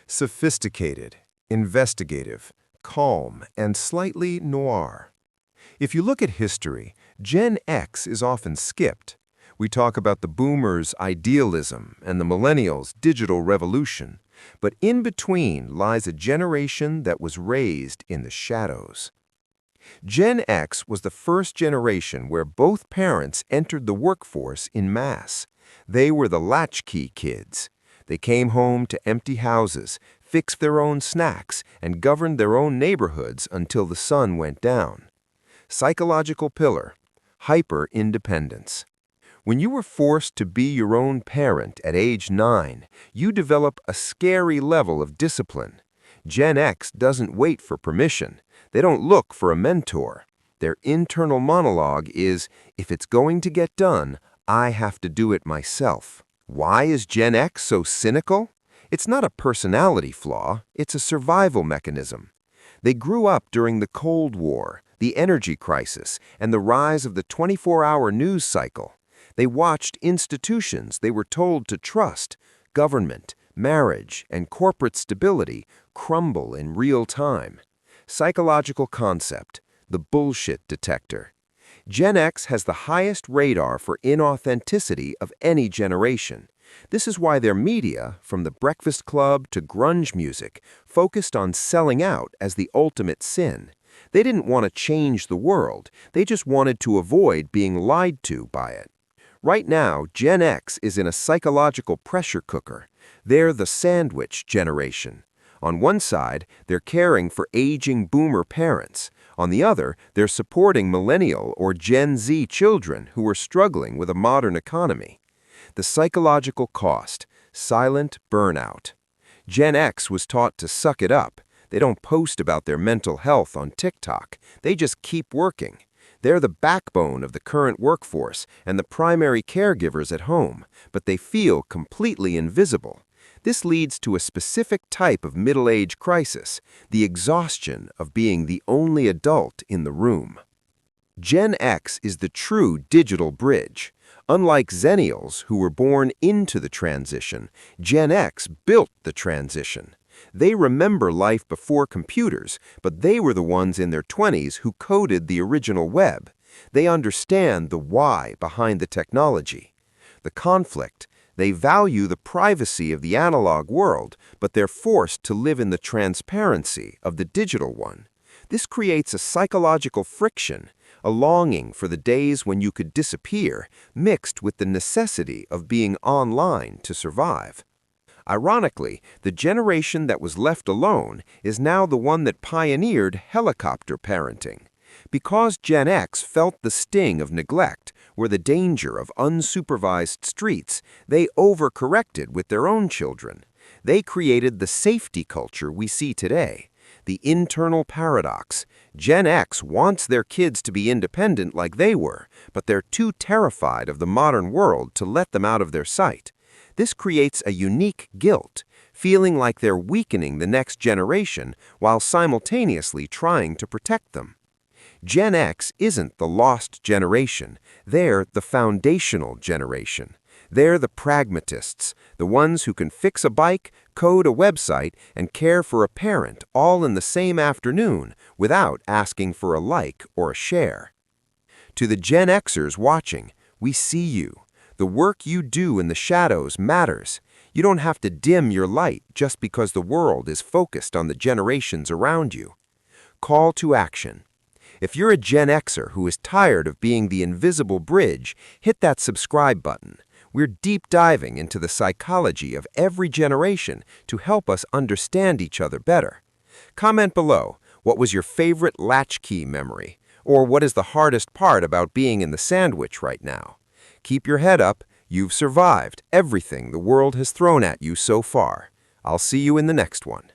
Sophisticated, investigative, calm, and slightly noir. If you look at history, Gen X is often skipped. We talk about the boomers' idealism and the millennials' digital revolution, but in between lies a generation that was raised in the shadows. Gen X was the first generation where both parents entered the workforce in mass. They were the Latchkey kids. They came home to empty houses, fixed their own snacks, and governed their own neighborhoods until the sun went down. Psychological pillar, hyper-independence. When you were forced to be your own parent at age 9, you develop a scary level of discipline. Gen X doesn't wait for permission. They don't look for a mentor. Their internal monologue is, if it's going to get done, I have to do it myself. Why is Gen X so cynical? It's not a personality flaw, it's a survival mechanism. They grew up during the Cold War, the energy crisis, and the rise of the 24-hour news cycle. They watched institutions they were told to trust, government, marriage, and corporate stability crumble in real time. Psychological concept, the bullshit detector. Gen X has the highest radar for inauthenticity of any generation. This is why their media, from The Breakfast Club to grunge music, focused on selling out as the ultimate sin. They didn't want to change the world, they just wanted to avoid being lied to by it. Right now, Gen X is in a psychological pressure cooker. They're the sandwich generation. On one side, they're caring for aging boomer parents. On the other, they're supporting millennial or Gen Z children who are struggling with a modern economy. The psychological cost, silent burnout. Gen X was taught to suck it up. They don't post about their mental health on TikTok. They just keep working. They're the backbone of the current workforce and the primary caregivers at home, but they feel completely invisible. This leads to a specific type of middle-age crisis, the exhaustion of being the only adult in the room. Gen X is the true digital bridge. Unlike Xennials, who were born into the transition, Gen X built the transition. They remember life before computers, but they were the ones in their 20s who coded the original web. They understand the why behind the technology. The conflict. They value the privacy of the analog world, but they're forced to live in the transparency of the digital one. This creates a psychological friction, a longing for the days when you could disappear, mixed with the necessity of being online to survive. Ironically, the generation that was left alone is now the one that pioneered helicopter parenting. Because Gen X felt the sting of neglect or the danger of unsupervised streets, they overcorrected with their own children. They created the safety culture we see today. The internal paradox. Gen X wants their kids to be independent like they were, but they're too terrified of the modern world to let them out of their sight. This creates a unique guilt, feeling like they're weakening the next generation while simultaneously trying to protect them. Gen X isn't the lost generation, they're the foundational generation. They're the pragmatists, the ones who can fix a bike, code a website, and care for a parent all in the same afternoon without asking for a like or a share. To the Gen Xers watching, we see you. The work you do in the shadows matters. You don't have to dim your light just because the world is focused on the generations around you. Call to action. If you're a Gen Xer who is tired of being the invisible bridge, hit that subscribe button. We're deep diving into the psychology of every generation to help us understand each other better. Comment below, what was your favorite Latchkey memory? Or what is the hardest part about being in the sandwich right now? Keep your head up. You've survived everything the world has thrown at you so far. I'll see you in the next one.